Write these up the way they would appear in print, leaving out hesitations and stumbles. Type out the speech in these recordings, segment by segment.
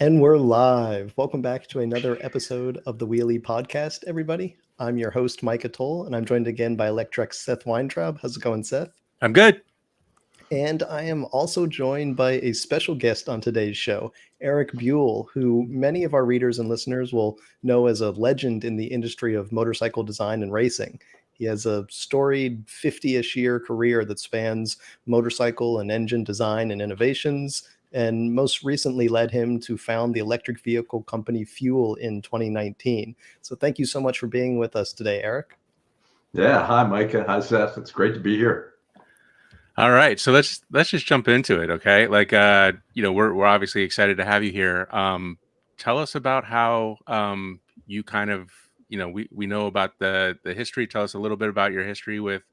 And we're live. Welcome back to another episode of the Wheelie Podcast, everybody. I'm your host, Mike Atoll, and I'm joined again by Electrek's Seth Weintraub. How's it going, Seth? I'm good. And I am also joined by a special guest on today's show, Erik Buell, who many of our readers and listeners will know as a legend in the industry of motorcycle design and racing. He has a storied 50-ish year career that spans motorcycle and engine design and innovations, and most recently led him to found the electric vehicle company FUELL in 2019. So thank you so much for being with us today, Erik. Yeah, hi Micah, hi Seth. It's great to be here. All right, so let's just jump into it, okay? We're obviously excited to have you here. Tell us about how you kind of, we know about the history. Tell us a little bit about your history with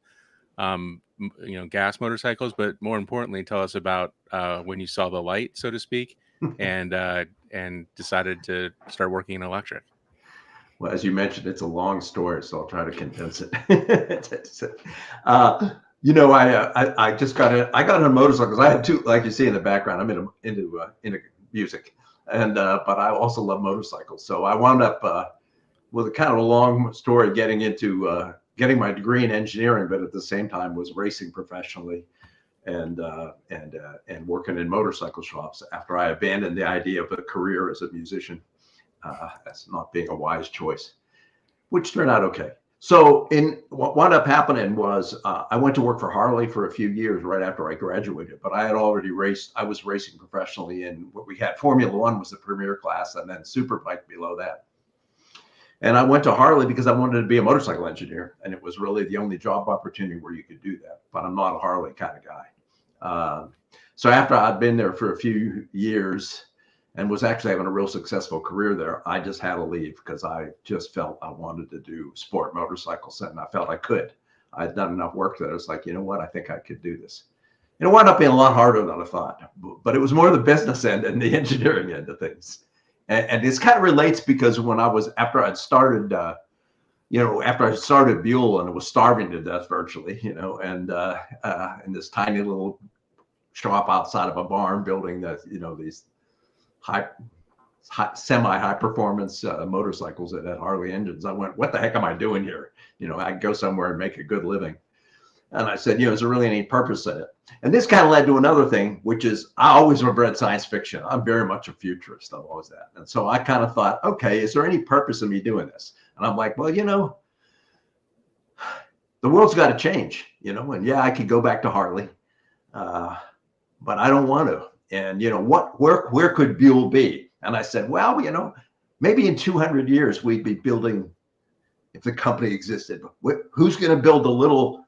gas motorcycles, but more importantly, tell us about when you saw the light, so to speak, and decided to start working in electric. Well, as you mentioned, it's a long story, so I'll try to condense it. I just got on a motorcycle because I had two, like you see in the background. I'm into music, and but I also love motorcycles. So I wound up with a kind of a long story getting into getting my degree in engineering, but at the same time was racing professionally and working in motorcycle shops after I abandoned the idea of a career as a musician. That's not being a wise choice, which turned out okay. So what wound up happening was I went to work for Harley for a few years right after I graduated, but I had already raced. I was racing professionally in what we had. Formula One was the premier class, and then Superbike below that. And I went to Harley because I wanted to be a motorcycle engineer, and it was really the only job opportunity where you could do that. But I'm not a Harley kind of guy. So after I'd been there for a few years and was actually having a real successful career there, I just had to leave because I just felt I wanted to do sport motorcycles, and I felt I could. I'd done enough work that I was like, you know what, I think I could do this. And it wound up being a lot harder than I thought, but it was more the business end and the engineering end of things. And this kind of relates because after I started Buell and it was starving to death virtually, and in this tiny little shop outside of a barn building these semi-high performance motorcycles that had Harley engines. I went, what the heck am I doing here? I could go somewhere and make a good living. And I said, is there really any purpose in it? And this kind of led to another thing, which is I always have read science fiction. I'm very much a futurist. I've always that. And so I kind of thought, okay, is there any purpose in me doing this? And I'm like, well, the world's got to change, and yeah, I could go back to Harley, but I don't want to. And, where could Buell be? And I said, well, maybe in 200 years, we'd be building, if the company existed, who's going to build the little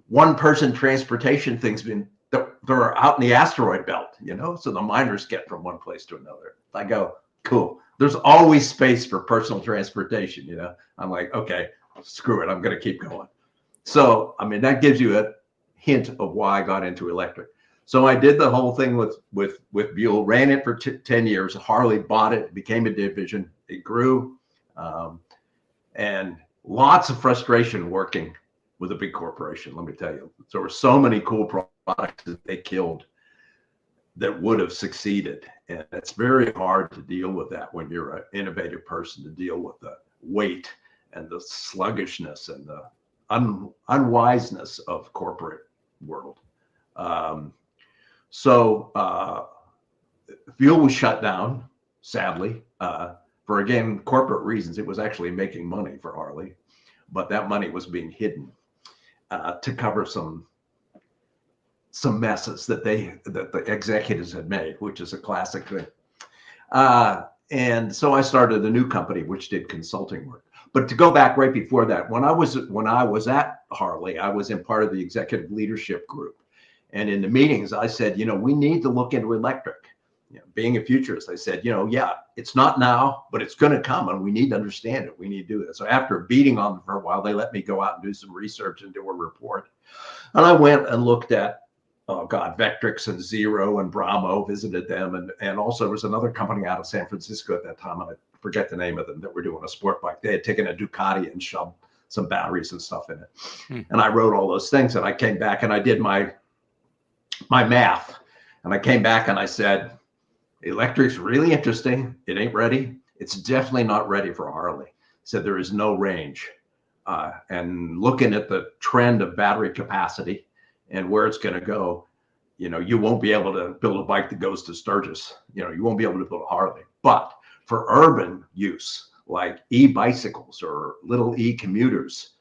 one-person transportation things that are out in the asteroid belt, so the miners get from one place to another. I go, cool. There's always space for personal transportation, I'm like, okay, screw it. I'm going to keep going. So, that gives you a hint of why I got into electric. So I did the whole thing with Buell, ran it for 10 years. Harley bought it, became a division. It grew, and lots of frustration working with a big corporation. Let me tell you, there were so many cool products that they killed that would have succeeded. And it's very hard to deal with that when you're an innovative person, to deal with the weight and the sluggishness and the unwiseness of corporate world. So Buell was shut down, sadly, for, again, corporate reasons. It was actually making money for Harley, but that money was being hidden to cover some messes that the executives had made, which is a classic thing. And so I started a new company which did consulting work. But to go back right before that, when I was at Harley, I was in part of the executive leadership group. And in the meetings, I said, we need to look into electric. Being a futurist, I said, yeah, it's not now, but it's going to come, and we need to understand it. We need to do it. So after beating on them for a while, they let me go out and do some research and do a report. And I went and looked at, Vectrix and Zero and Bramo, visited them. And also there was another company out of San Francisco at that time, and I forget the name of them, that were doing a sport bike. They had taken a Ducati and shoved some batteries and stuff in it. And I wrote all those things, and I came back and I did my math, and I came back and I said, Electric's really interesting. It ain't ready. It's definitely not ready for Harley. Said there is no range. And looking at the trend of battery capacity and where it's going to go, you won't be able to build a bike that goes to Sturgis. You won't be able to build a Harley. But for urban use, like e-bicycles or little e-commuters,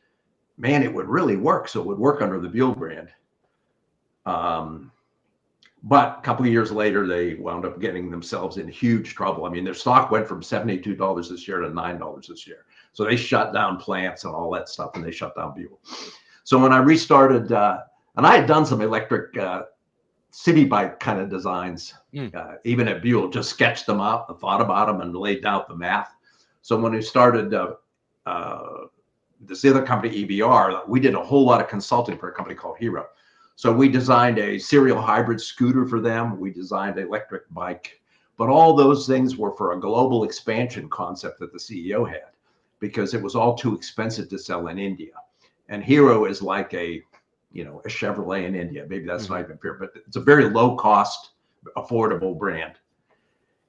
man, it would really work. So it would work under the Buell brand. But a couple of years later, they wound up getting themselves in huge trouble. I mean, their stock went from $72 this year to $9 this year. So they shut down plants and all that stuff, and they shut down Buell. So when I restarted, and I had done some electric city bike kind of designs, even at Buell, just sketched them out and thought about them and laid out the math. So when we started this other company, EBR, we did a whole lot of consulting for a company called Hero. So we designed a serial hybrid scooter for them. We designed an electric bike, but all those things were for a global expansion concept that the CEO had, because it was all too expensive to sell in India. And Hero is like a Chevrolet in India. Maybe that's not even fair, but it's a very low cost, affordable brand.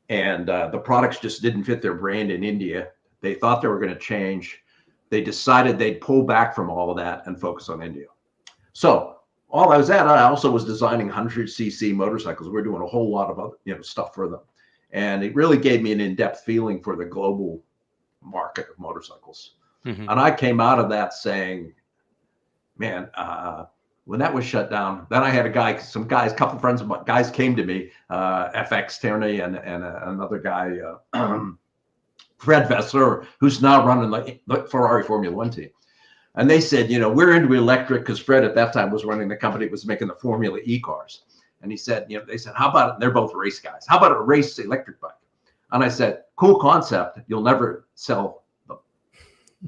And the products just didn't fit their brand in India. They thought they were going to change. They decided they'd pull back from all of that and focus on India. So all I was at, I also was designing 100cc motorcycles. We were doing a whole lot of other, stuff for them. And it really gave me an in-depth feeling for the global market of motorcycles. And I came out of that saying, man, when that was shut down, then I had a couple of friends of mine, guys came to me, FX Tierney and another guy, Fred Vessler, who's now running the Ferrari Formula One team. And they said, we're into electric, because Fred at that time was running the company that was making the Formula E cars. And he said, they said, how about it? And they're both race guys. How about a race electric bike? And I said, cool concept. You'll never sell them.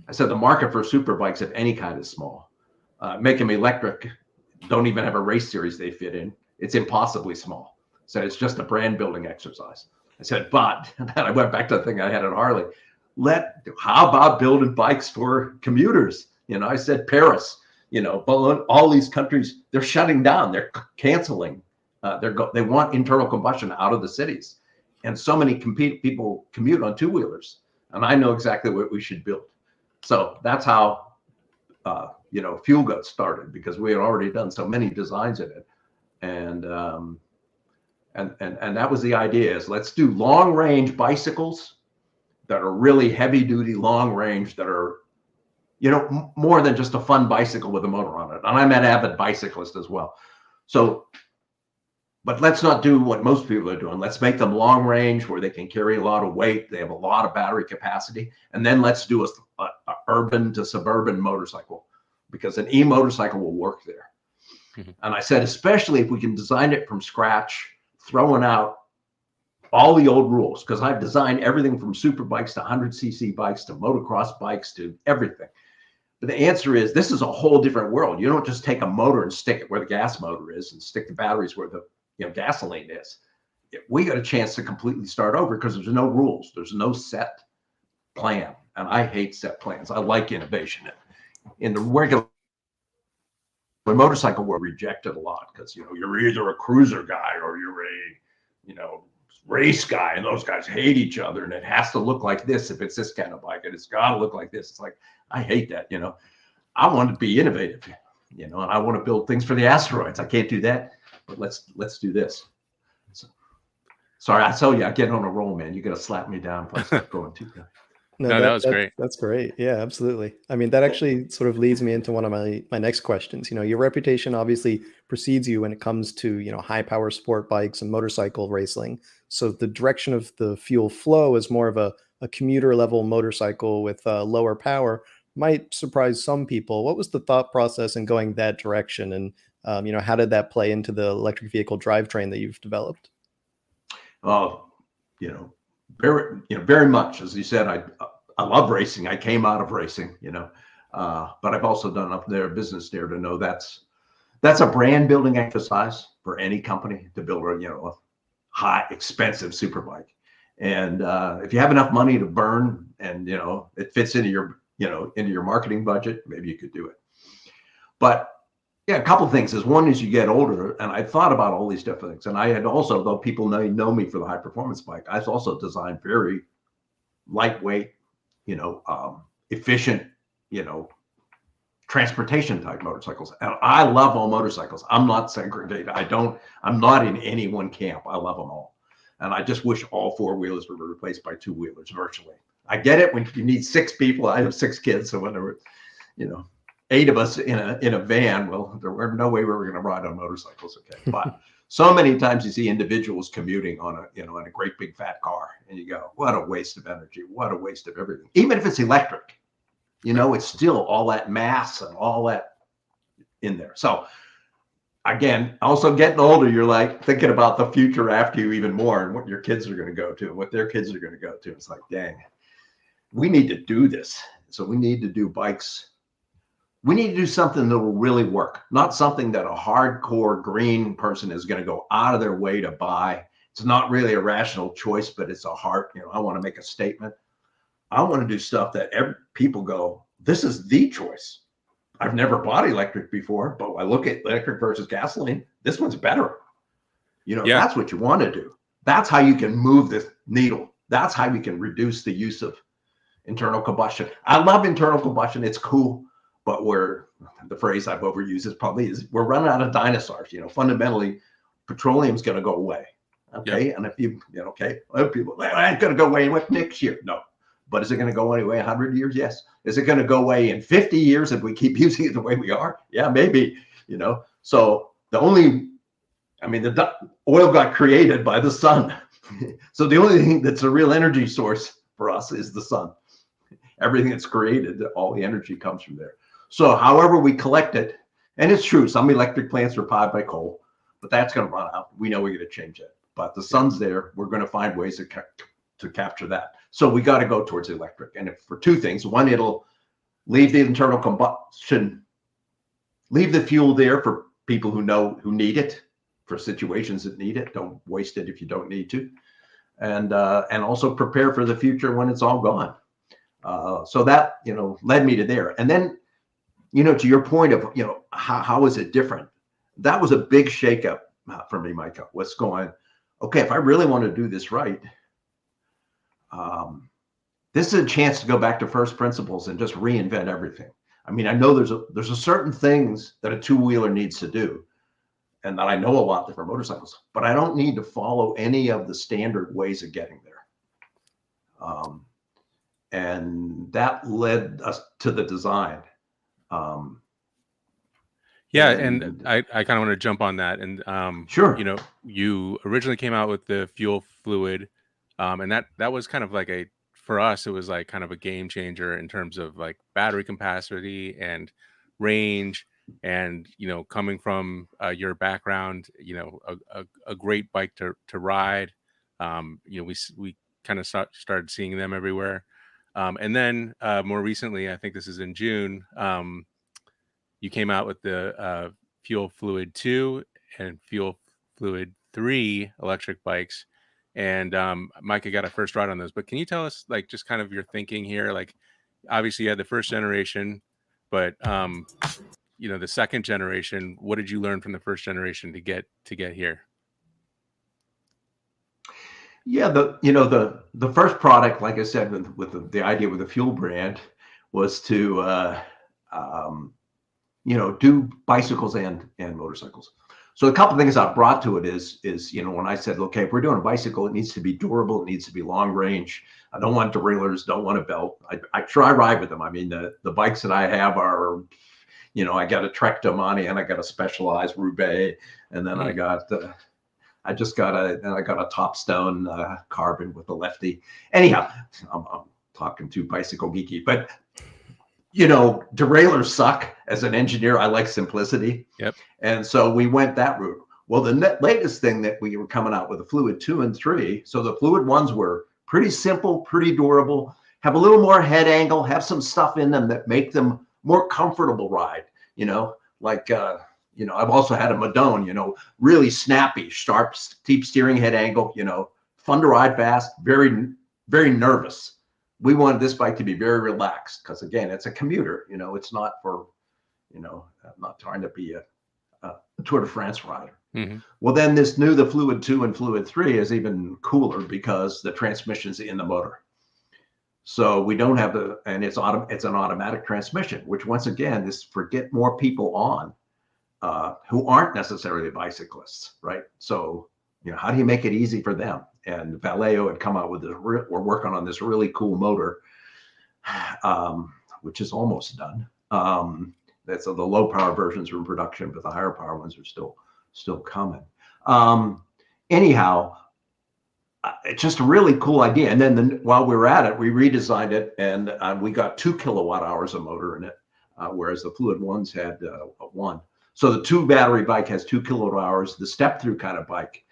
I said, the market for super bikes of any kind is small. Make them electric. Don't even have a race series they fit in. It's impossibly small. So it's just a brand building exercise. I said, but, and then I went back to the thing I had at Harley. How about building bikes for commuters? I said, Paris, all these countries, they're shutting down. They're canceling. They want internal combustion out of the cities. And so many people commute on two-wheelers. And I know exactly what we should build. So that's how, Fuel got started, because we had already done so many designs in it. And that was the idea, is let's do long range bicycles that are really heavy duty, long range, that are, more than just a fun bicycle with a motor on it. And I'm an avid bicyclist as well. So, but let's not do what most people are doing. Let's make them long range where they can carry a lot of weight. They have a lot of battery capacity. And then let's do a urban to suburban motorcycle, because an e-motorcycle will work there. And I said, especially if we can design it from scratch, throwing out all the old rules, because I've designed everything from super bikes to 100cc bikes to motocross bikes to everything. But the answer is, this is a whole different world. You don't just take a motor and stick it where the gas motor is and stick the batteries where the gasoline is. We got a chance to completely start over, because there's no rules. There's no set plan. And I hate set plans. I like innovation. In the regular motorcycle world, rejected a lot, because you're either a cruiser guy or you're a race guy, and those guys hate each other, and it has to look like this if it's this kind of bike, and it's got to look like this. It's like, I hate that. I want to be innovative, and I want to build things for the asteroids. I can't do that, but let's do this. So, sorry, I tell you, I get on a roll, man. You got to slap me down if I start going too good. No, that was great. That's great. Yeah, absolutely. I mean, that actually sort of leads me into one of my next questions. Your reputation obviously precedes you when it comes to, high power sport bikes and motorcycle racing. So the direction of the Fuel Flow is more of a commuter level motorcycle with lower power might surprise some people. What was the thought process in going that direction? And, how did that play into the electric vehicle drivetrain that you've developed? Very much, as you said, I love racing. I came out of racing, but I've also done enough business there to know that's a brand building exercise for any company to build a high expensive super bike. And if you have enough money to burn, and it fits into your into your marketing budget, maybe you could do it. But Yeah, a couple of things is one is you get older, and I thought about all these different things. And I had also, though people know me for the high performance bike, I've also designed very lightweight, efficient, you know, transportation type motorcycles. And I love all motorcycles. I'm not segregated. I'm not in any one camp. I love them all. And I just wish all four wheelers were replaced by two wheelers virtually. I get it when you need 6 people. I have 6 kids. So when there were, 8 of us in a van, well, there were no way we were going to ride on motorcycles. Okay. But so many times you see individuals commuting on in a great big fat car, and you go, what a waste of energy. What a waste of everything. Even if it's electric, it's still all that mass and all that in there. So again, also getting older, you're like thinking about the future after you even more and what your kids are going to go to and what their kids are going to go to. It's like, dang, we need to do this. So we need to do bikes. We need to do something that will really work, not something that a hardcore green person is going to go out of their way to buy. It's not really a rational choice, but it's a heart. I want to make a statement. I want to do stuff that people go, this is the choice. I've never bought electric before, but I look at electric versus gasoline. This one's better. That's what you want to do. That's how you can move this needle. That's how we can reduce the use of internal combustion. I love internal combustion. It's cool, but the phrase I've overused is we're running out of dinosaurs. Fundamentally, petroleum's going to go away. Okay. Yep. And if people, I ain't going to go away next year. No. But is it going to go away 100 years? Yes. Is it going to go away in 50 years if we keep using it the way we are? Yeah, maybe, So the oil got created by the sun. So the only thing that's a real energy source for us is the sun. Everything that's created, all the energy comes from there. So however we collect it, and it's true, some electric plants are powered by coal, but that's going to run out. We know we're going to change it. But the sun's there. We're going to find ways to capture that. So we got to go towards electric. And for 2 things, one, it'll leave the internal combustion, leave the fuel there for people who need it, for situations that need it. Don't waste it if you don't need to. And also prepare for the future when it's all gone. So that, led me to there. And then, to your point of, how is it different? That was a big shakeup for me, Micah. What's going, okay, if I really want to do this right, this is a chance to go back to first principles and just reinvent everything. I mean, I know there's a certain things that a 2-wheeler needs to do, and that I know a lot different motorcycles, but I don't need to follow any of the standard ways of getting there. And that led us to the design. And I kind of want to jump on that. And sure, you originally came out with the FUELL Fluid, and that was kind of like for us, it was like kind of a game changer in terms of like battery capacity and range, and coming from your background, a great bike to ride. We kind of started seeing them everywhere, and then more recently, I think this is in June. You came out with the FUELL Flluid-2 and FUELL Flluid-3 electric bikes. And Micah got a first ride on those. But can you tell us, like, just kind of your thinking here? Like, obviously you had the first generation, but, the second generation, what did you learn from the first generation to get here? Yeah, the first product, like I said, with the idea with the FUELL brand was to, do bicycles and motorcycles. So a couple of things I brought to it is when I said, okay, if we're doing a bicycle, it needs to be durable, it needs to be long range. I don't want derailleurs, don't want a belt. I try ride with them. I mean, the bikes that I have are, I got a Trek Domani and I got a Specialized Roubaix, and then I got a Topstone Carbon with a lefty. Anyhow, I'm talking too bicycle geeky, but derailleurs suck. As an engineer, I like simplicity. Yep. And so we went that route. Well, the latest thing that we were coming out with the Flluid-2 and 3. So the Fluid ones were pretty simple, pretty durable, have a little more head angle, have some stuff in them that make them more comfortable ride. I've also had a Madone, really snappy, sharp, steep steering head angle, fun to ride fast, very, very nervous. We wanted this bike to be very relaxed because, again, it's a commuter. It's not for, I'm not trying to be a Tour de France rider. Mm-hmm. Well, then the Fluid-2 and Fluid-3 is even cooler because the transmission's in the motor. So we don't have and it's an automatic transmission, which once again, is for get more people on who aren't necessarily bicyclists, right? So, how do you make it easy for them? And Vallejo had come out with this, we're working on this really cool motor, which is almost done. That's the low power versions are in production, but the higher power ones are still coming. Anyhow, it's just a really cool idea. And then while we were at it, we redesigned it, and we got 2 kilowatt hours of motor in it, whereas the Fluid ones had 1. So the 2 battery bike has 2 kilowatt hours. The step through kind of bike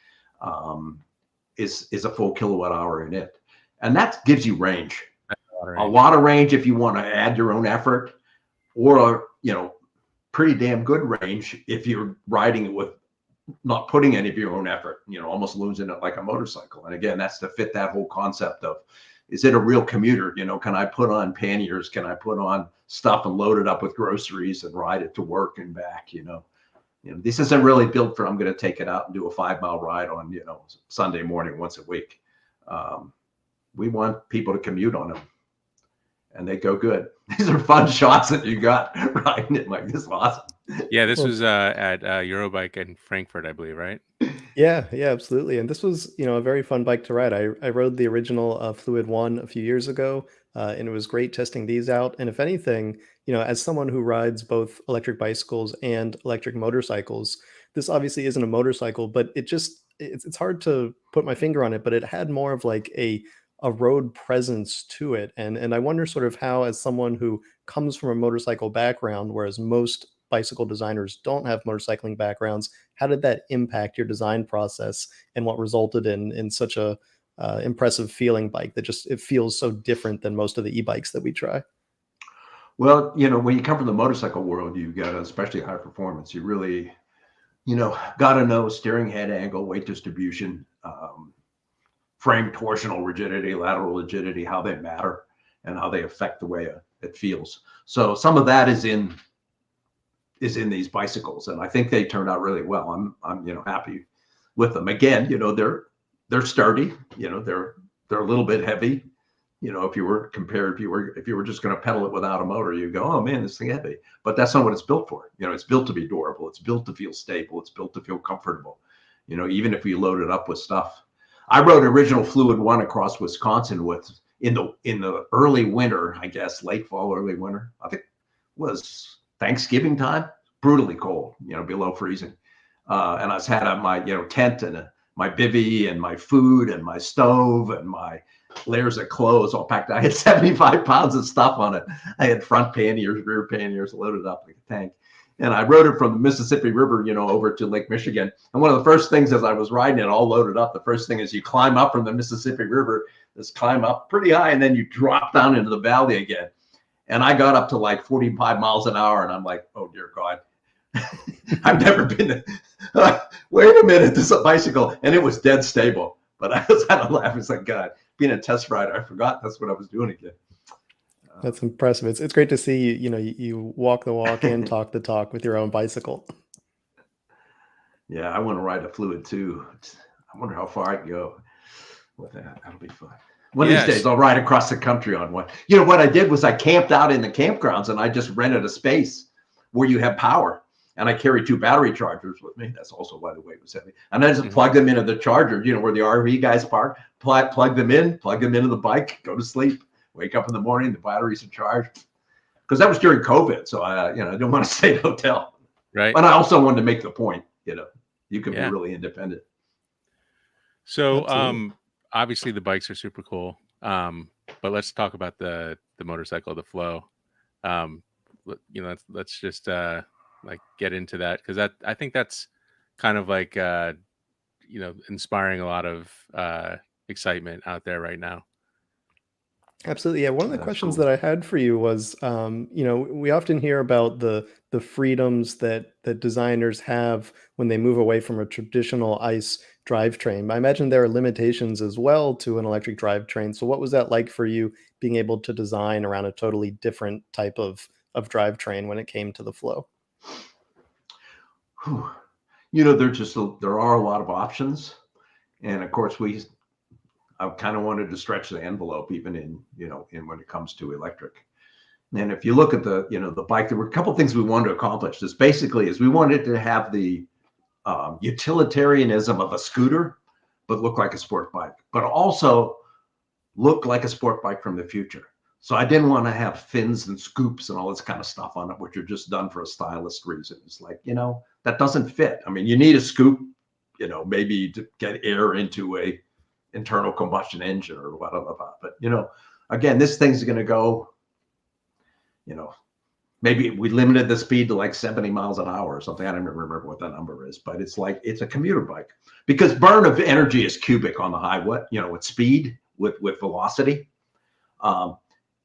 is a full kilowatt hour in it, and that gives you range, a lot of range if you want to add your own effort, or pretty damn good range if you're riding it with not putting any of your own effort, almost losing it like a motorcycle. And again, that's to fit that whole concept of, is it a real commuter? Can I put on panniers? Can I put on stuff and load it up with groceries and ride it to work and back? This isn't really built for, I'm going to take it out and do a 5-mile ride on, Sunday morning once a week. We want people to commute on them, and they go good. These are fun shots that you got riding it. Like, this is awesome. Yeah, this was at Eurobike in Frankfurt, I believe, right? Yeah, absolutely. And this was, a very fun bike to ride. I rode the original Fluid 1 a few years ago, and it was great testing these out. And if anything, as someone who rides both electric bicycles and electric motorcycles, this obviously isn't a motorcycle, but it's hard to put my finger on it, but it had more of like a road presence to it. And I wonder sort of how, as someone who comes from a motorcycle background, whereas most bicycle designers don't have motorcycling backgrounds, how did that impact your design process and what resulted in such a impressive feeling bike that it feels so different than most of the e-bikes that we try? Well, when you come from the motorcycle world, you got, especially high performance, you really, got to know steering head angle, weight distribution, frame torsional rigidity, lateral rigidity, how they matter and how they affect the way it feels. So some of that is in these bicycles, and I think they turned out really well. I'm happy with them. Again, they're sturdy. They're a little bit heavy. If you were just going to pedal it without a motor, you go, oh man, this thing heavy. But that's not what it's built for. It's built to be durable. It's built to feel stable. It's built to feel comfortable. Even if you load it up with stuff. I rode original Fluid 1 across Wisconsin in the early winter, I guess, late fall, early winter. I think it was Thanksgiving time, brutally cold, below freezing. And I was had my, tent and my bivvy and my food and my stove and my layers of clothes all packed. I had 75 pounds of stuff on it. I had front panniers, rear panniers loaded up like a tank. And I rode it from the Mississippi River, over to Lake Michigan. And one of the first things as I was riding it all loaded up, the first thing is you climb up from the Mississippi River, just climb up pretty high, and then you drop down into the valley again. And I got up to like 45 miles an hour, and I'm like, oh dear God, I've never been wait a minute, this is a bicycle. And it was dead stable. But I was kind of laughing. It's like, God, being a test rider, I forgot that's what I was doing again. That's impressive. It's great to see you walk the walk and talk the talk with your own bicycle. Yeah, I want to ride a Fluid too. I wonder how far I can go with that. That'll be fun. One of these days I'll ride across the country on one. What I did was I camped out in the campgrounds, and I just rented a space where you have power. And I carried 2 battery chargers with me. That's also why the weight was heavy. And I just plug them into the charger, where the RV guys park, plug them into the bike, go to sleep, wake up in the morning, the batteries are charged. Because that was during COVID. So I didn't want to stay at a hotel. Right. But I also wanted to make the point, you can be really independent. So obviously the bikes are super cool. But let's talk about the motorcycle, the Flow. Let's just get into that, because I think that's kind of like inspiring a lot of excitement out there right now. Absolutely. Yeah. One of the questions that I had for you was, we often hear about the freedoms that designers have when they move away from a traditional ICE drivetrain. I imagine there are limitations as well to an electric drivetrain. So what was that like for you, being able to design around a totally different type of drivetrain when it came to the Flow? whew, you know, there are a lot of options. And of course, I kind of wanted to stretch the envelope even in, in when it comes to electric. And if you look at the, the bike, there were a couple of things we wanted to accomplish. This basically is we wanted to have the utilitarianism of a scooter, but look like a sport bike, but also look like a sport bike from the future. So I didn't want to have fins and scoops and all this kind of stuff on it, which are just done for a stylist reason. It's like, that doesn't fit. I mean, you need a scoop, maybe to get air into a internal combustion engine or whatever. But, again, this thing's going to go, maybe we limited the speed to like 70 miles an hour or something. I don't even remember what that number is, but it's like, it's a commuter bike because burn of energy is cubic on the highway, with speed, with velocity.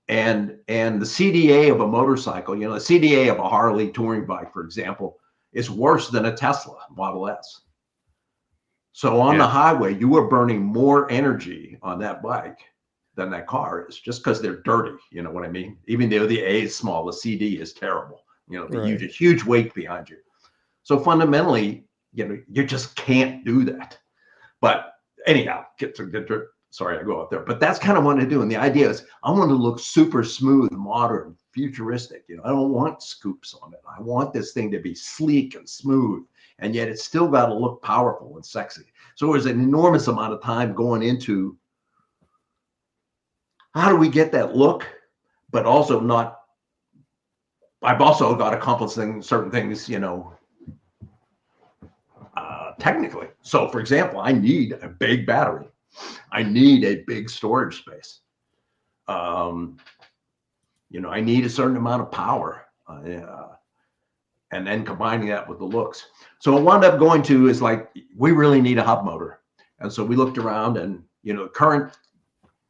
And the CDA of a motorcycle, the CDA of a Harley touring bike, for example, is worse than a Tesla Model S. So on the highway, you are burning more energy on that bike than that car is, just because they're dirty. You know what I mean? Even though the A is small, the CD is terrible. They use a huge weight behind you. So fundamentally, you just can't do that. But anyhow, sorry, I go up there, but that's kind of what I do. And the idea is I want to look super smooth, modern, futuristic. I don't want scoops on it. I want this thing to be sleek and smooth, and yet it's still got to look powerful and sexy. So there's an enormous amount of time going into how do we get that look, but also not, I've also got to accomplish certain things, technically. So for example, I need a big battery. I need a big storage space. I need a certain amount of power, and then combining that with the looks. So what I wound up going to is like, we really need a hub motor. And so we looked around and,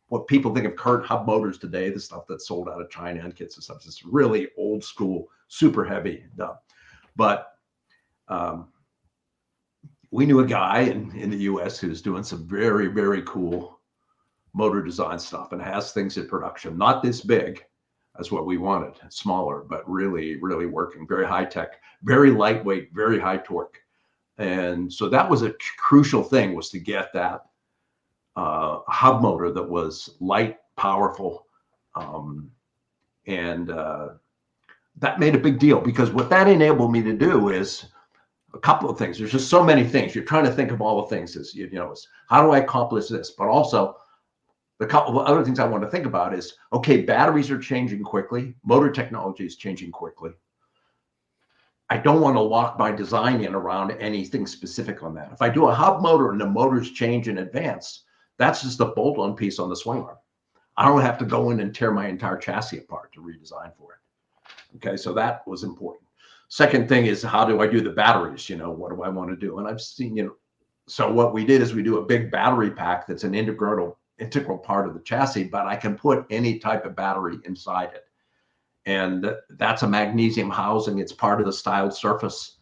what people think of current hub motors today, the stuff that's sold out of China and kits and stuff, is really old school, super heavy stuff. But we knew a guy in the US who's doing some very, very cool motor design stuff and has things in production, not this big as what we wanted, smaller, but really, really working, very high tech, very lightweight, very high torque. And so that was a crucial thing, was to get that hub motor that was light, powerful, and that made a big deal, because what that enabled me to do is a couple of things. There's just so many things. You're trying to think of all the things is, is how do I accomplish this? But also the couple of other things I want to think about is, okay, batteries are changing quickly. Motor technology is changing quickly. I don't want to lock my design in around anything specific on that. If I do a hub motor and the motors change in advance, that's just a bolt-on piece on the swing arm. I don't have to go in and tear my entire chassis apart to redesign for it. Okay, so that was important. Second thing is, how do I do the batteries? What do I want to do? And I've seen, so what we did is we do a big battery pack that's an integral part of the chassis, but I can put any type of battery inside it. And that's a magnesium housing. It's part of the styled surface.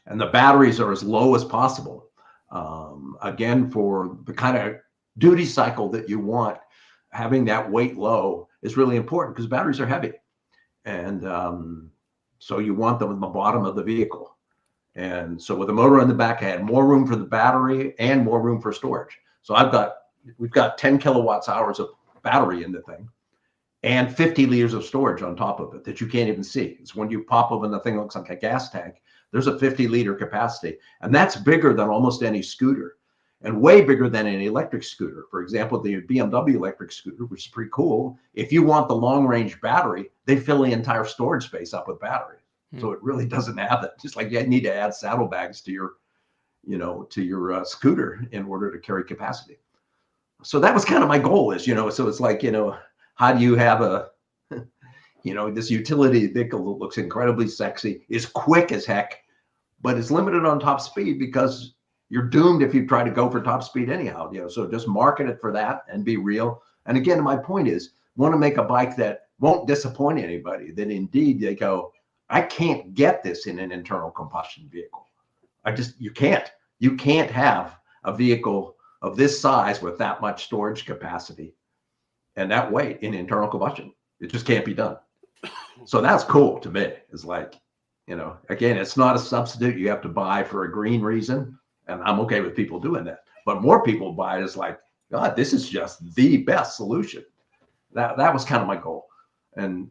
And the batteries are as low as possible. Again, for the kind of duty cycle that you want, having that weight low is really important, because batteries are heavy. And so you want them in the bottom of the vehicle. And so with the motor on the back, I had more room for the battery and more room for storage. So we've got 10 kilowatts hours of battery in the thing and 50 liters of storage on top of it that you can't even see. It's when you pop open the thing, looks like a gas tank. There's a 50-liter capacity, and that's bigger than almost any scooter, and way bigger than an electric scooter. For example, the BMW electric scooter, which is pretty cool. If you want the long-range battery, they fill the entire storage space up with battery. So it really doesn't have it. Just like you need to add saddlebags to your, scooter in order to carry capacity. So that was kind of my goal, is, so it's like, how do you have this utility vehicle that looks incredibly sexy, is quick as heck, but it's limited on top speed, because you're doomed if you try to go for top speed anyhow. So just market it for that and be real. And again, my point is, want to make a bike that won't disappoint anybody, that indeed they go, I can't get this in an internal combustion vehicle. You can't have a vehicle of this size with that much storage capacity and that weight in internal combustion. It just can't be done. So that's cool to me. It's like, again, it's not a substitute you have to buy for a green reason. And I'm okay with people doing that. But more people buy it as like, God, this is just the best solution. That was kind of my goal. And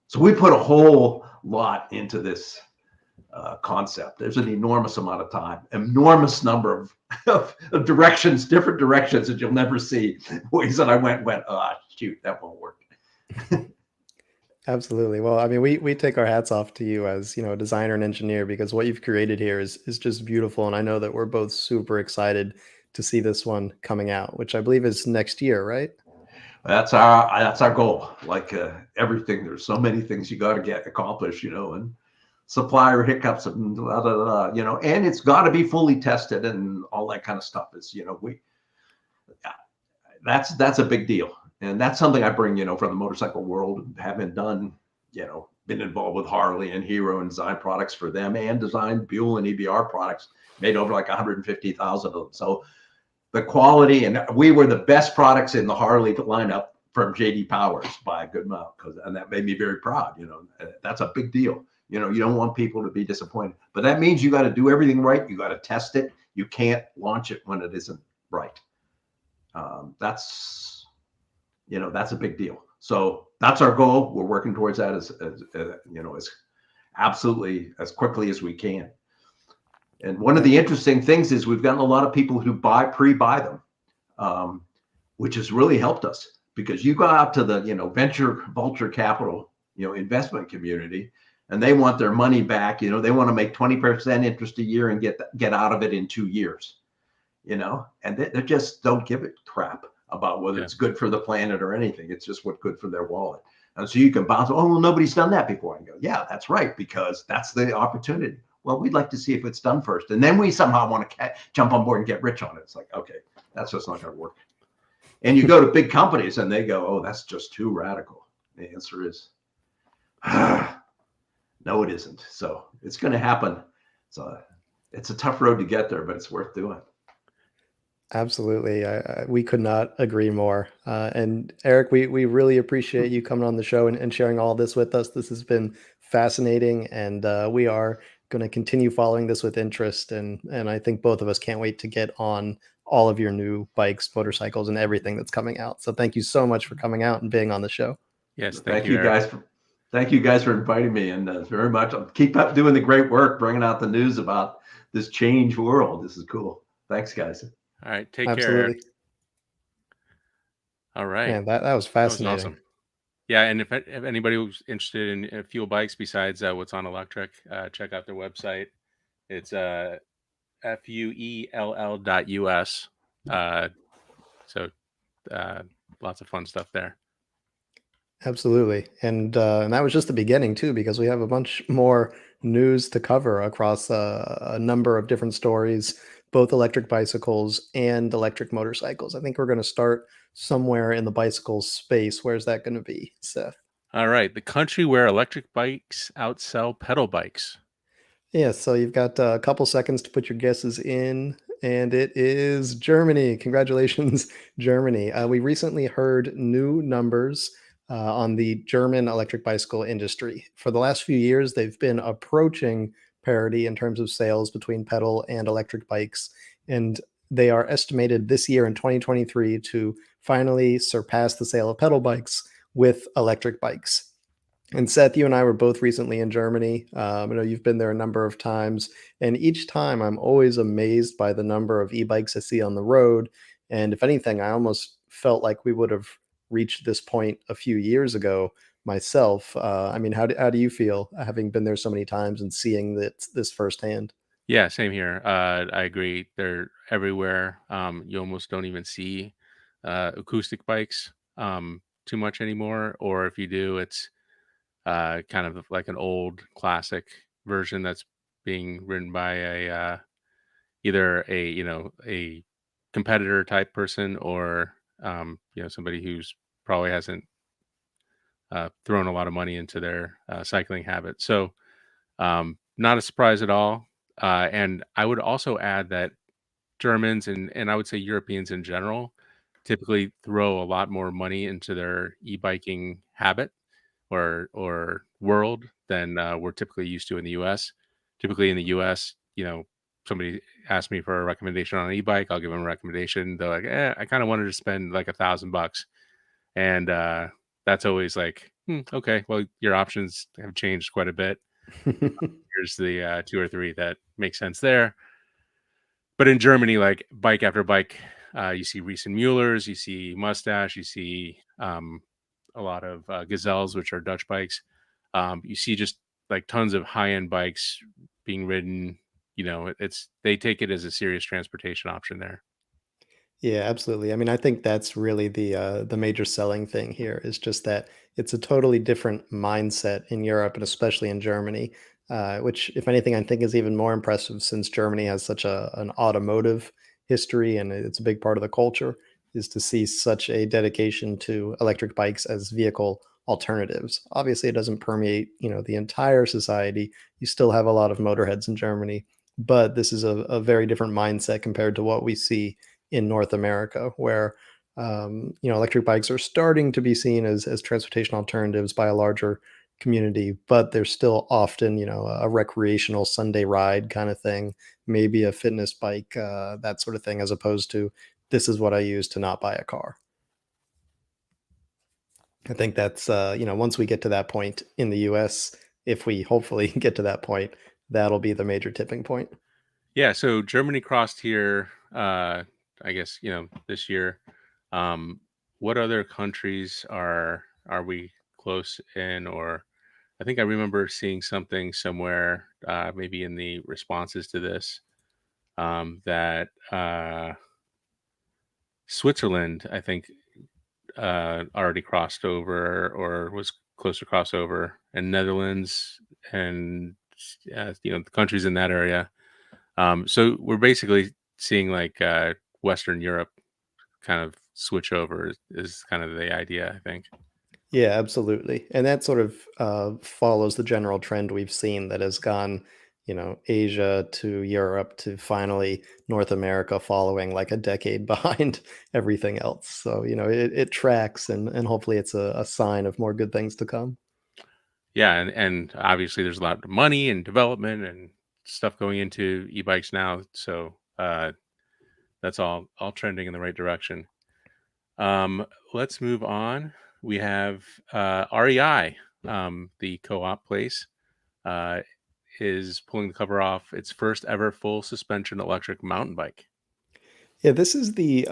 so we put a whole lot into this concept. There's an enormous amount of time, enormous number of directions, different directions that you'll never see. Ways that I went, shoot, that won't work. Absolutely. Well, I mean, we take our hats off to you as, a designer and engineer, because what you've created here is just beautiful. And I know that we're both super excited to see this one coming out, which I believe is next year, right? That's our goal. Like everything, there's so many things you got to get accomplished, and supplier hiccups and blah, blah, blah, and it's got to be fully tested and all that kind of stuff. Is that's a big deal. And that's something I bring, from the motorcycle world, having done, been involved with Harley and Hero and design products for them, and designed Buell and EBR products, made over like 150,000 of them. So the quality, and we were the best products in the Harley lineup from JD Powers by a good amount, and that made me very proud. That's a big deal. You don't want people to be disappointed, but that means you got to do everything right. You got to test it. You can't launch it when it isn't right. That's a big deal. So that's our goal. We're working towards that as absolutely as quickly as we can. And one of the interesting things is we've gotten a lot of people who pre-buy them, which has really helped us, because you go out to the venture capital investment community, and they want their money back. They want to make 20% interest a year and get out of it in 2 years. And they just don't give a crap about whether it's good for the planet or anything. It's just what's good for their wallet. And so you can bounce, oh, well, nobody's done that before. And go, yeah, that's right, because that's the opportunity. Well, we'd like to see if it's done first. And then we somehow want to jump on board and get rich on it. It's like, okay, that's just not going to work. And you go to big companies and they go, oh, that's just too radical. The answer is, no, it isn't. So it's going to happen. So it's a tough road to get there, but it's worth doing. Absolutely. We could not agree more. And Erik, we really appreciate you coming on the show and sharing all this with us. This has been fascinating, and we are going to continue following this with interest. And I think both of us can't wait to get on all of your new bikes, motorcycles, and everything that's coming out. So thank you so much for coming out and being on the show. Yes, thank you guys. Thank you guys for inviting me, and very much. Keep up doing the great work, bringing out the news about this changed world. This is cool. Thanks, guys. All right, take Absolutely. care. All right. Man, that was fascinating. That was awesome. Yeah, and if anybody was interested in fuel bikes besides what's on Electrek, check out their website. It's FUELL.us. So lots of fun stuff there. Absolutely. And that was just the beginning too, because we have a bunch more news to cover across a number of different stories, both electric bicycles and electric motorcycles. I think we're going to start somewhere in the bicycle space. Where's that going to be, Seth? All right. The country where electric bikes outsell pedal bikes. Yeah, so you've got a couple seconds to put your guesses in, and it is Germany. Congratulations, Germany. We recently heard new numbers on the German electric bicycle industry. For the last few years, they've been approaching parity in terms of sales between pedal and electric bikes, and they are estimated this year in 2023 to finally surpass the sale of pedal bikes with electric bikes. And Seth, you and I were both recently in Germany. I know you've been there a number of times, and each time I'm always amazed by the number of e-bikes I see on the road. And if anything, I almost felt like we would have reached this point a few years ago myself. I mean, how do you feel having been there so many times and seeing this firsthand? Yeah, same here. I agree. They're everywhere. You almost don't even see acoustic bikes too much anymore, or if you do, it's kind of like an old classic version that's being ridden by a either a competitor type person, or somebody who's probably hasn't thrown a lot of money into their cycling habit. So not a surprise at all. And I would also add that Germans and I would say Europeans in general typically throw a lot more money into their e-biking habit. or world than we're typically used to in the U.S. Typically in the U.S., somebody asks me for a recommendation on an e-bike, I'll give them a recommendation. They're like, I kind of wanted to spend like $1,000, and that's always like, okay, well, your options have changed quite a bit. Here's the two or three that make sense there. But in Germany, like bike after bike, you see recent Muellers, you see Mustache, you see a lot of Gazelles, which are Dutch bikes. You see just like tons of high-end bikes being ridden. They take it as a serious transportation option there. Yeah, absolutely. I mean, I think that's really the major selling thing here is just that it's a totally different mindset in Europe and especially in Germany, which, if anything, I think is even more impressive since Germany has such an automotive history and it's a big part of the culture, is to see such a dedication to electric bikes as vehicle alternatives. Obviously, it doesn't permeate, the entire society. You still have a lot of motorheads in Germany, but this is a very different mindset compared to what we see in North America, where electric bikes are starting to be seen as transportation alternatives by a larger community, but they're still often a recreational Sunday ride kind of thing, maybe a fitness bike, that sort of thing, as opposed to this is what I use to not buy a car. I think that's once we get to that point in the U.S., if we hopefully get to that point, that'll be the major tipping point. Yeah, so Germany crossed here, I guess, this year. Um, what other countries are we close in? Or I think I remember seeing something somewhere, maybe in the responses to this, that Switzerland, I think, already crossed over or was close to crossover, and Netherlands and the countries in that area. So we're basically seeing like Western Europe kind of switch over is kind of the idea, I think. Yeah, absolutely. And that sort of follows the general trend we've seen that has gone, Asia to Europe to finally North America following like a decade behind everything else. So, it tracks and hopefully it's a sign of more good things to come. Yeah, and obviously there's a lot of money and development and stuff going into e-bikes now, so that's all trending in the right direction. Let's move on. We have REI, the co-op place, uh, is pulling the cover off its first ever full suspension electric mountain bike. Yeah, this is the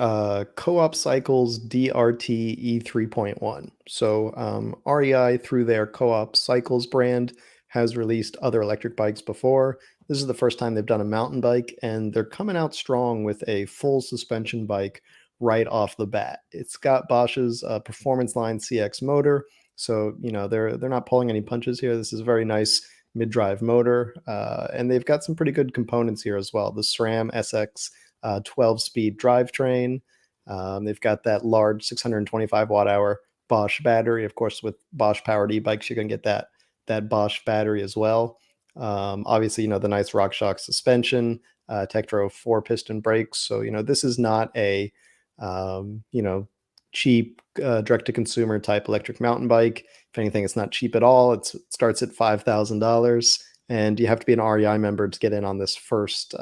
Co-op Cycles DRT E3.1. So REI, through their Co-op Cycles brand, has released other electric bikes before. This is the first time they've done a mountain bike, and they're coming out strong with a full suspension bike right off the bat. It's got Bosch's Performance Line CX motor, so they're not pulling any punches here. This is a very nice mid-drive motor, and they've got some pretty good components here as well. The SRAM SX 12-speed drivetrain. They've got that large 625 watt hour Bosch battery. Of course, with Bosch powered e-bikes, you're going to get that Bosch battery as well. Obviously, the nice RockShox suspension, Tektro 4-piston brakes. So, this is not a, cheap direct-to-consumer type electric mountain bike. If anything, it's not cheap at all. It starts at $5,000, and you have to be an REI member to get in on this first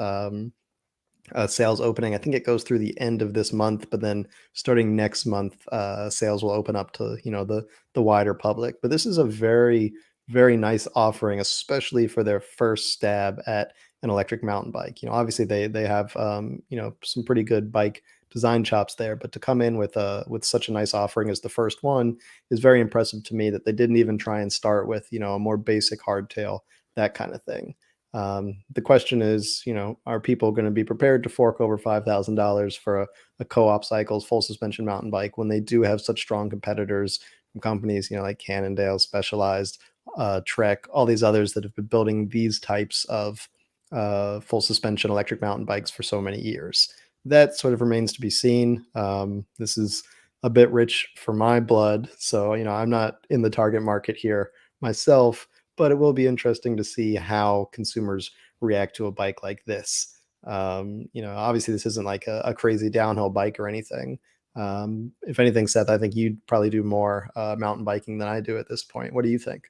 sales opening. I think it goes through the end of this month, but then starting next month, sales will open up to the wider public. But this is a very very nice offering, especially for their first stab at an electric mountain bike. Obviously they have some pretty good bike design chops there, but to come in with such a nice offering as the first one is very impressive to me. That they didn't even try and start with a more basic hardtail, that kind of thing. The question is, are people going to be prepared to fork over $5,000 for a Co-op Cycles full suspension mountain bike when they do have such strong competitors from companies, like Cannondale, Specialized, Trek, all these others that have been building these types of full suspension electric mountain bikes for so many years? That sort of remains to be seen. This is a bit rich for my blood, so I'm not in the target market here myself, but it will be interesting to see how consumers react to a bike like this. Obviously this isn't like a crazy downhill bike or anything, If anything, Seth, I think you'd probably do more mountain biking than I do at this point. What do you think?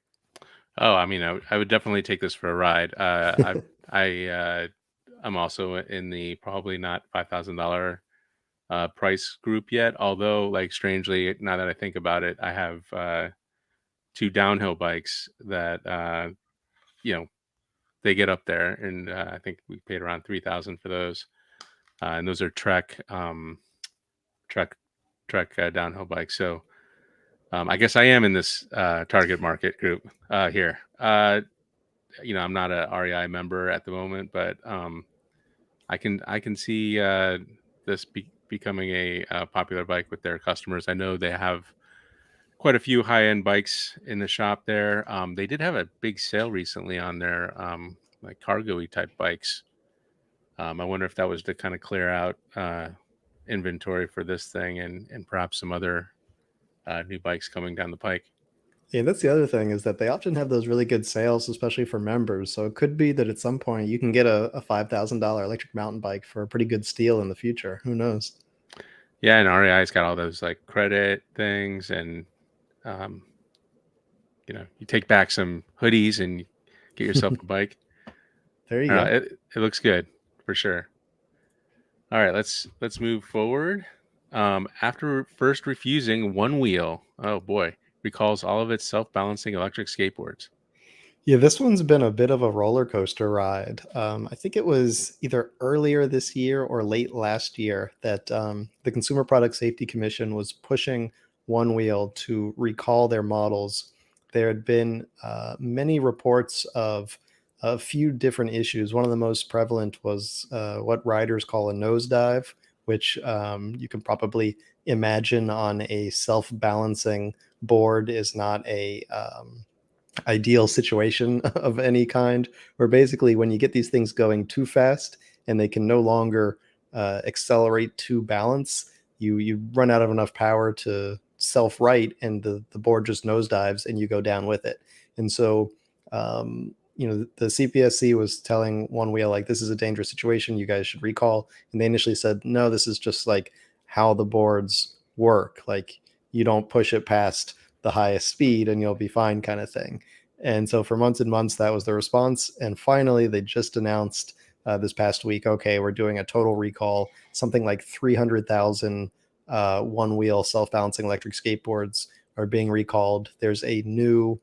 Oh, I mean, I would definitely take this for a ride. I'm also in the probably not $5,000 price group yet. Although, like, strangely, now that I think about it, I have two downhill bikes that they get up there, and I think we paid around 3,000 for those. And those are Trek downhill bikes. So I guess I am in this target market group here. I'm not a REI member at the moment, but I can see this becoming a popular bike with their customers. I know they have quite a few high-end bikes in the shop there. They did have a big sale recently on their like cargo-y type bikes. I wonder if that was to kind of clear out inventory for this thing and perhaps some other new bikes coming down the pike. Yeah, that's the other thing is that they often have those really good sales, especially for members. So it could be that at some point you can get a $5,000 electric mountain bike for a pretty good steal in the future. Who knows? Yeah, and REI's got all those like credit things, and um, you take back some hoodies and get yourself a bike. There you I don't go. know, it looks good for sure. All right, let's move forward. After first refusing, OneWheel, oh boy, recalls all of its self-balancing electric skateboards. Yeah, this one's been a bit of a roller coaster ride. I think it was either earlier this year or late last year that the Consumer Product Safety Commission was pushing OneWheel to recall their models. There had been many reports of a few different issues. One of the most prevalent was what riders call a nosedive, which you can probably imagine on a self-balancing board is not a ideal situation of any kind, where basically when you get these things going too fast and they can no longer accelerate to balance, you run out of enough power to self right, and the board just nosedives and you go down with it. And so the CPSC was telling OneWheel, like, this is a dangerous situation, you guys should recall. And they initially said, no, this is just like how the boards work, like you don't push it past the highest speed and you'll be fine, kind of thing. And so for months and months, that was the response. And finally, they just announced this past week, okay, we're doing a total recall. Something like 300,000 OneWheel self-balancing electric skateboards are being recalled. There's a new,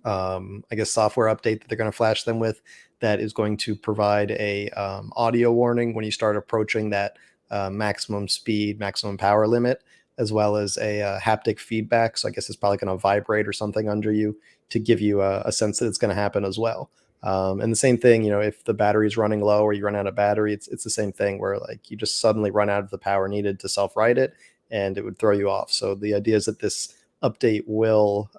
I guess, software update that they're going to flash them with that is going to provide a audio warning when you start approaching that maximum speed, maximum power limit, as well as a haptic feedback. So I guess it's probably going to vibrate or something under you to give you a sense that it's going to happen as well. And the same thing, if the battery is running low or you run out of battery, it's the same thing where like you just suddenly run out of the power needed to self-write it, and it would throw you off. So the idea is that this update will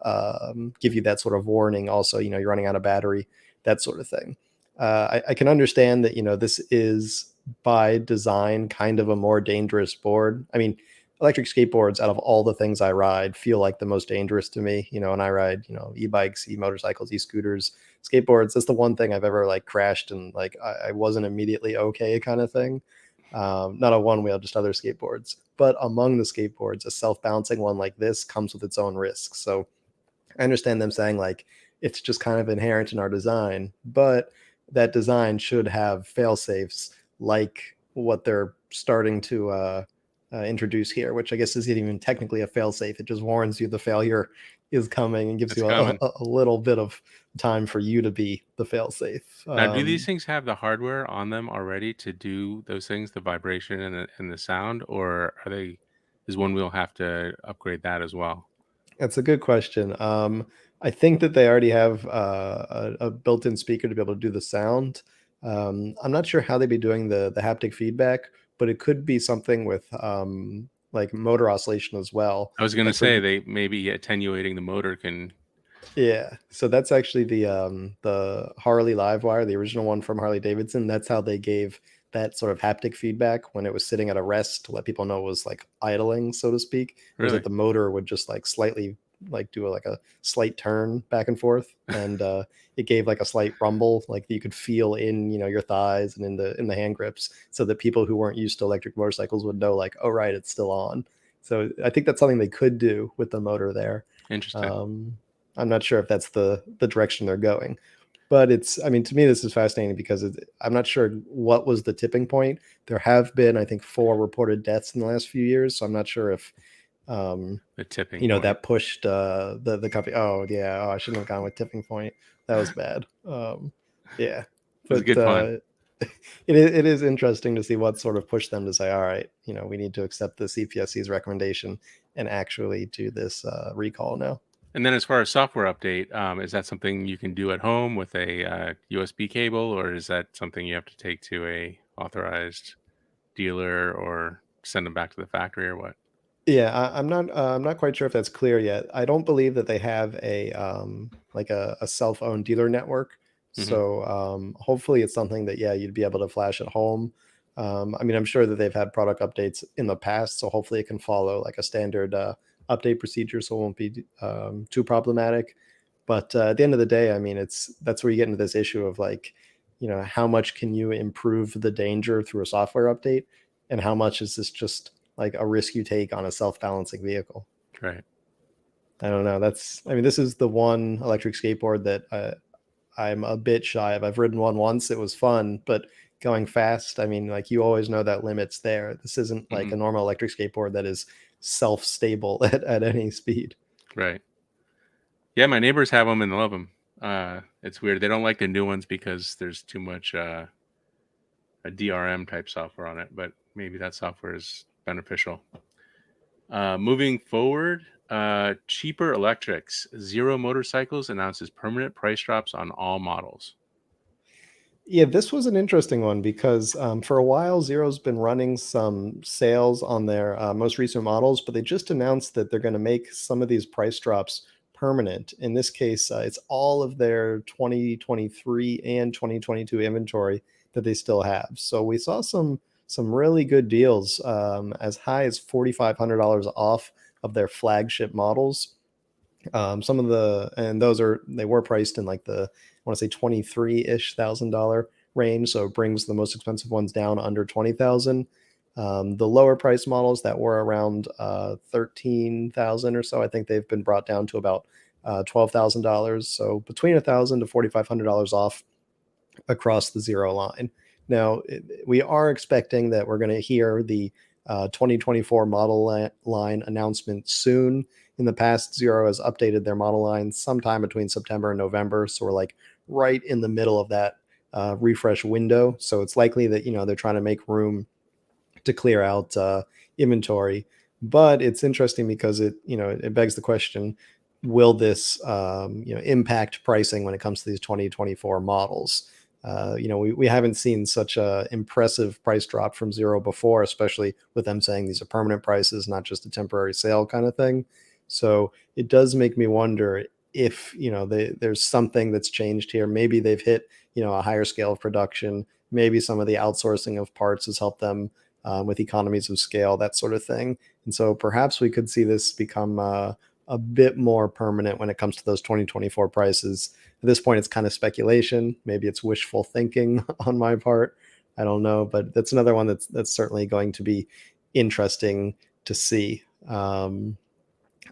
give you that sort of warning. Also, you're running out of battery, that sort of thing. I can understand that, this is by design kind of a more dangerous board. I mean, electric skateboards, out of all the things I ride, feel like the most dangerous to me. And I ride, e-bikes, e-motorcycles, e-scooters, skateboards. That's the one thing I've ever like crashed and like I wasn't immediately okay, kind of thing. Not a one wheel, just other skateboards. But among the skateboards, a self-balancing one like this comes with its own risks. So I understand them saying like it's just kind of inherent in our design, but that design should have fail safes like what they're starting to introduce here, which I guess isn't even technically a fail safe. It just warns you the failure is coming and gives It's you coming. a little bit of time for you to be the fail safe. Now, do these things have the hardware on them already to do those things, the vibration and the sound, or does OneWheel have to upgrade that as well? That's a good question. I think that they already have a built-in speaker to be able to do the sound. I'm not sure how they'd be doing the haptic feedback, but it could be something with like motor oscillation as well. I was going to Like for say they maybe attenuating the motor can. Yeah, so that's actually the Harley Livewire, the original one from Harley Davidson. That's how they gave that sort of haptic feedback when it was sitting at a rest to let people know it was like idling, so to speak. It was Really? that the motor would just like slightly like do like a slight turn back and forth, and it gave like a slight rumble, like you could feel in your thighs and in the hand grips, so that people who weren't used to electric motorcycles would know like, oh right, it's still on. So I think that's something they could do with the motor there. Interesting. I'm not sure if that's the direction they're going, but I mean, to me, this is fascinating because I'm not sure what was the tipping point. There have been, I think, 4 reported deaths in the last few years, so I'm not sure if The tipping point. that pushed the company. Oh yeah, I shouldn't have gone with tipping point. That was bad. Yeah, It was a good pun. It is interesting to see what sort of pushed them to say, all right, we need to accept the CPSC's recommendation and actually do this recall now. And then as far as software update, is that something you can do at home with a USB cable, or is that something you have to take to a authorized dealer or send them back to the factory or what? Yeah, I'm not quite sure if that's clear yet. I don't believe that they have a like a cell phone dealer network. Hmm. So hopefully it's something that you'd be able to flash at home. I mean, I'm sure that they've had product updates in the past, so hopefully it can follow like a standard update procedure, so it won't be too problematic. But at the end of the day, I mean, that's where you get into this issue of like, how much can you improve the danger through a software update, and how much is this just like a risk you take on a self-balancing vehicle? Right. I don't know. I mean, this is the one electric skateboard that I'm a bit shy of. I've ridden one once. It was fun, but going fast, I mean, like you always know that limit's there. This isn't like Hmm. a normal electric skateboard that is self-stable at any speed. Right. Yeah, my neighbors have them and love them. It's weird. They don't like the new ones because there's too much a DRM type software on it, but maybe that software is beneficial. Moving forward, cheaper electrics. Zero Motorcycles announces permanent price drops on all models. Yeah, this was an interesting one because for a while, Zero's been running some sales on their most recent models, but they just announced that they're going to make some of these price drops permanent. In this case, it's all of their 2023 and 2022 inventory that they still have. So we saw some really good deals, as high as $4,500 off of their flagship models. Some of and they were priced in like I want to say 23-ish $1,000 range. So it brings the most expensive ones down under 20,000. The lower price models that were around 13,000 or so, I think they've been brought down to about $12,000. So between $1,000 to $4,500 off across the Zero line. Now, we are expecting that we're going to hear the 2024 model line announcement soon. In the past, Zero has updated their model line sometime between September and November. So we're like right in the middle of that refresh window. So it's likely that, they're trying to make room to clear out inventory. But it's interesting because it begs the question, will this, impact pricing when it comes to these 2024 models? We haven't seen such a impressive price drop from Zero before, especially with them saying these are permanent prices, not just a temporary sale kind of thing. So it does make me wonder if, there's something that's changed here. Maybe they've hit, a higher scale of production. Maybe some of the outsourcing of parts has helped them with economies of scale, that sort of thing. And so perhaps we could see this become a bit more permanent when it comes to those 2024 prices. At this point, it's kind of speculation. Maybe it's wishful thinking on my part. I don't know, but that's another one that's certainly going to be interesting to see.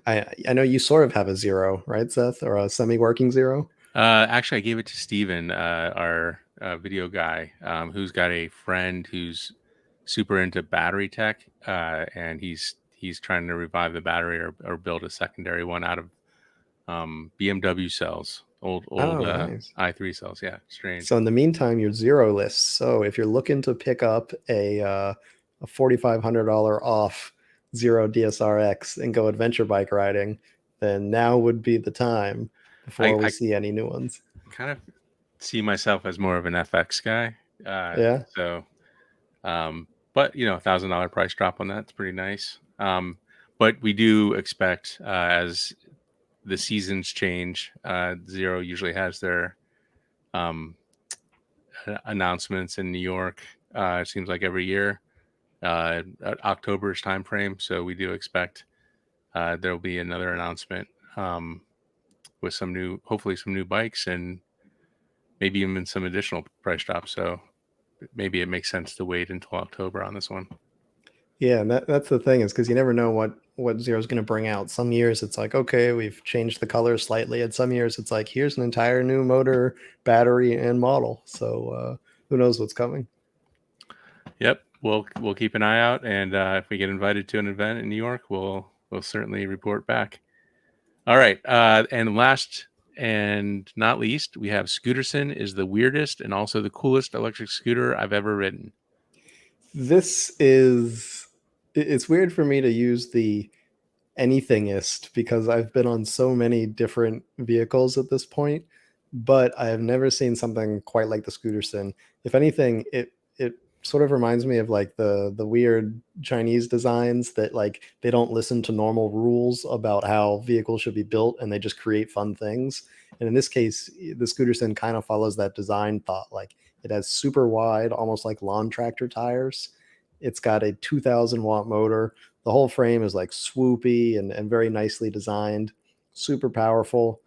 I know you sort of have a Zero, right, Seth, or a semi-working Zero? Actually, I gave it to Steven, our video guy, who's got a friend who's super into battery tech, and he's trying to revive the battery or build a secondary one out of BMW cells, old Oh, nice. i3 cells. Yeah, strange. So in the meantime, your Zero list. So if you're looking to pick up a $4,500 off Zero DSRX and go adventure bike riding, then now would be the time before we I see any new ones. kind of see myself as more of an FX guy, Yeah. so but $1,000 price drop on that's pretty nice. But we do expect as the seasons change, Zero usually has their um, announcements in New York. It seems like every year, October's time frame. So we do expect there'll be another announcement with hopefully some new bikes and maybe even some additional price drops. So maybe it makes sense to wait until October on this one. Yeah, and that's the thing, is because you never know what Zero's going to bring out. Some years it's like, okay, we've changed the color slightly, and some years it's like, here's an entire new motor, battery, and model. So who knows what's coming? Yep, we'll keep an eye out, and if we get invited to an event in New York, we'll certainly report back. All right, and last and not least, we have Scooterson is the weirdest and also the coolest electric scooter I've ever ridden. It's weird for me to use the anythingist because I've been on so many different vehicles at this point, but I have never seen something quite like the Scooterson. If anything, it sort of reminds me of like the weird Chinese designs that like they don't listen to normal rules about how vehicles should be built and they just create fun things. And in this case, the Scooterson kind of follows that design thought. Like it has super wide, almost like lawn tractor tires. It's got a 2000-watt motor. The whole frame is like swoopy and very nicely designed, super powerful,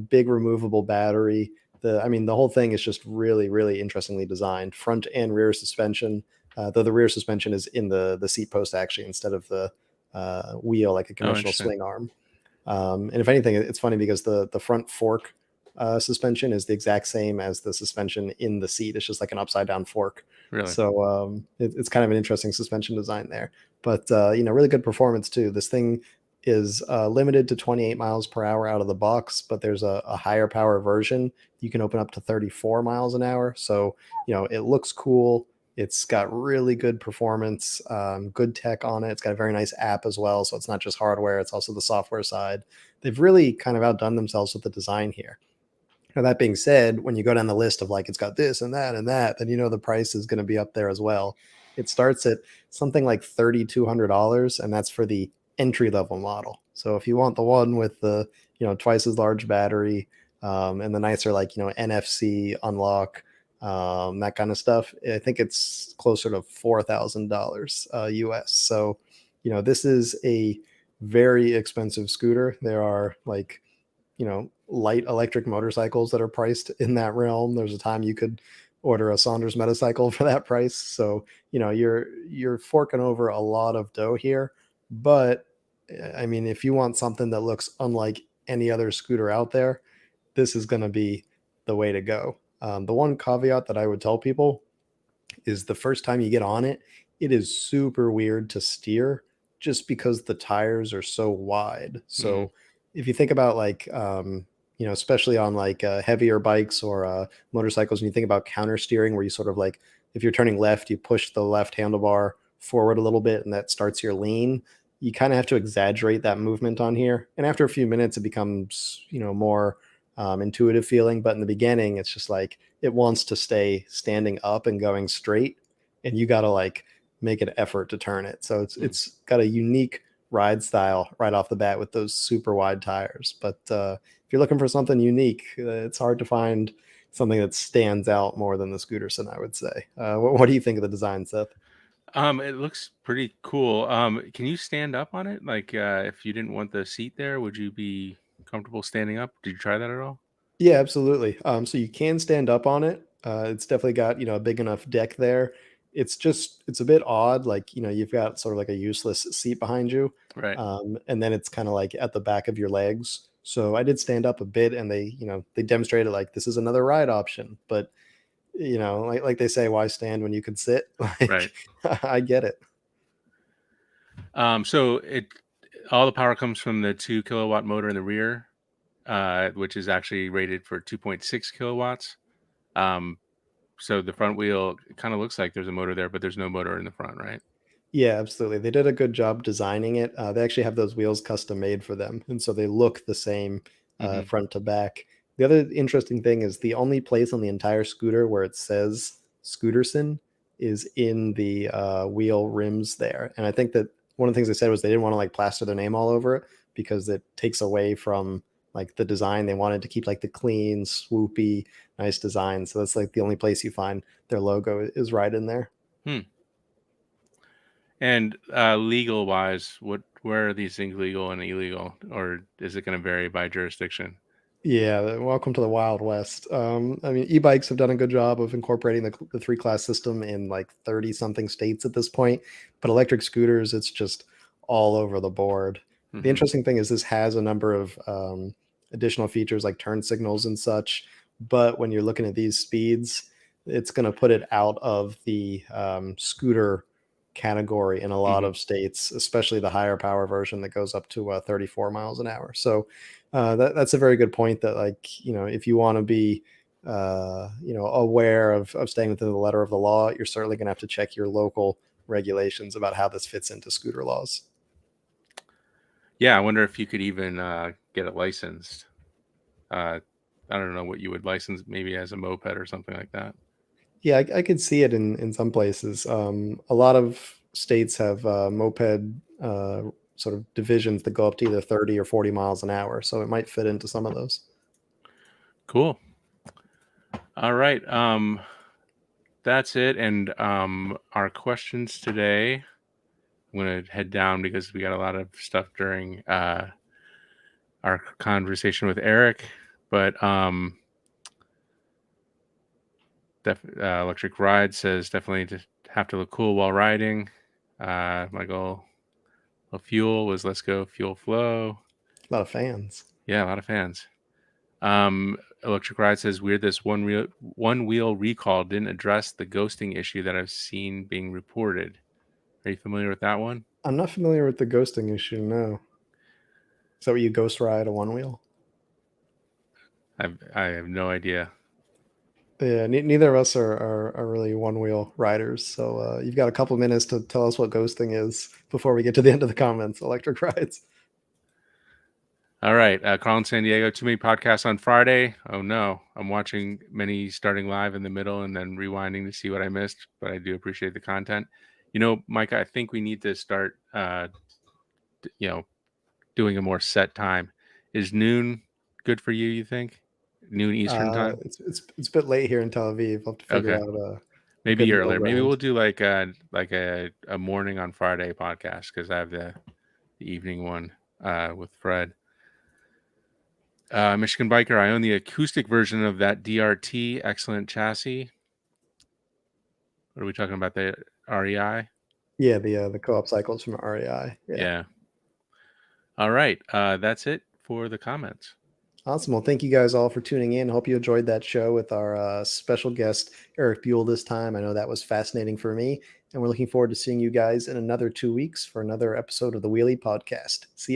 big removable battery. The whole thing is just really, really interestingly designed, front and rear suspension, though the rear suspension is in the seat post actually instead of the wheel like a conventional swing arm. And if anything, it's funny because the front fork suspension is the exact same as the suspension in the seat. It's just like an upside down fork. Really? So it's kind of an interesting suspension design there. But really good performance too. This thing is limited to 28 miles per hour out of the box, but there's a higher power version. You can open up to 34 miles an hour. So it looks cool. It's got really good performance, good tech on it. It's got a very nice app as well. So it's not just hardware, it's also the software side. They've really kind of outdone themselves with the design here. Now, that being said, when you go down the list of like, it's got this and that and that, then the price is going to be up there as well. It starts at something like $3,200, and that's for the entry level model. So if you want the one with the, twice as large battery, and the nicer, like, NFC unlock, that kind of stuff, I think it's closer to $4,000 US. So, this is a very expensive scooter. There are like, light electric motorcycles that are priced in that realm. There's a time you could order a Saunders Metacycle for that price. So, you're forking over a lot of dough here. But if you want something that looks unlike any other scooter out there, this is going to be the way to go. The one caveat that I would tell people is the first time you get on it, it is super weird to steer just because the tires are so wide. So if you think about like, especially on like heavier bikes or motorcycles, and you think about counter steering, where you sort of like, if you're turning left, you push the left handlebar forward a little bit and that starts your lean. You kind of have to exaggerate that movement on here. And after a few minutes, it becomes, more intuitive feeling. But in the beginning, it's just like it wants to stay standing up and going straight. And you got to like make an effort to turn it. So it's got a unique ride style right off the bat with those super wide tires. But if you're looking for something unique, it's hard to find something that stands out more than the Scooterson, I would say. What do you think of the design, Seth? It looks pretty cool. Can you stand up on it? Like, if you didn't want the seat there, would you be comfortable standing up? Did you try that at all? Yeah, absolutely. So you can stand up on it. It's definitely got, a big enough deck there. It's a bit odd. Like, you've got sort of like a useless seat behind you. Right. And then it's kind of like at the back of your legs. So I did stand up a bit, and they demonstrated like this is another ride option. But like they say, why stand when you can sit? Like, Right. I get it. So all the power comes from the 2 kilowatt motor in the rear, which is actually rated for 2.6 kilowatts. So the front wheel kind of looks like there's a motor there, but there's no motor in the front, right? Yeah, absolutely. They did a good job designing it. They actually have those wheels custom made for them, and so they look the same front to back. The other interesting thing is the only place on the entire scooter where it says Scooterson is in the wheel rims there. And I think that one of the things they said was they didn't want to like plaster their name all over it because it takes away from like the design. They wanted to keep like the clean, swoopy, nice design. So that's like the only place you find their logo is right in there. And legal wise, where are these things legal and illegal, or is it going to vary by jurisdiction? Yeah, welcome to the Wild West. I mean, e-bikes have done a good job of incorporating the three-class system in like 30 something states at this point, but electric scooters, it's just all over the board. The Hmm. interesting thing is this has a number of additional features like turn signals and such, but when you're looking at these speeds, it's going to put it out of the scooter category in a lot Hmm. of states, especially the higher power version that goes up to 34 miles an hour. So that's a very good point that, like, if you want to be aware of staying within the letter of the law, you're certainly going to have to check your local regulations about how this fits into scooter laws. Yeah, I wonder if you could even get it licensed. I don't know what you would license, maybe as a moped or something like that. Yeah, I could see it in some places. A lot of states have moped sort of divisions that go up to either 30 or 40 miles an hour, so it might fit into some of those. Cool. All right. That's it. And our questions today, I'm going to head down because we got a lot of stuff during our conversation with Erik. But Electric Ride says definitely to have to look cool while riding. My goal of Fuel was let's go Fuel Flow. A lot of fans. Yeah, a lot of fans. Electric Ride says weird this one wheel recall didn't address the ghosting issue that I've seen being reported. Are you familiar with that one? I'm not familiar with the ghosting issue, no. Is that what you ghost ride a one wheel? I have no idea. Yeah, neither of us are really one wheel riders. So you've got a couple minutes to tell us what ghosting is before we get to the end of the comments. Electric rides. All right, Carl in San Diego. Too many podcasts on Friday. Oh no, I'm watching many starting live in the middle and then rewinding to see what I missed. But I do appreciate the content. Mike, I think we need to start, doing a more set time. Is noon good for you? You think noon Eastern time? It's a bit late here in Tel Aviv. I'll have to figure Okay, out a good maybe middle earlier. Maybe ground. we'll do like a morning on Friday podcast because I have the evening one with Fred. Michigan Biker, I own the acoustic version of that DRT. Excellent chassis. What are we talking about? The REI? Yeah, the co-op cycles from REI. Yeah. All right. That's it for the comments. Awesome. Well, thank you guys all for tuning in. Hope you enjoyed that show with our special guest, Erik Buell, this time. I know that was fascinating for me. And we're looking forward to seeing you guys in another 2 weeks for another episode of the Wheelie Podcast. See you.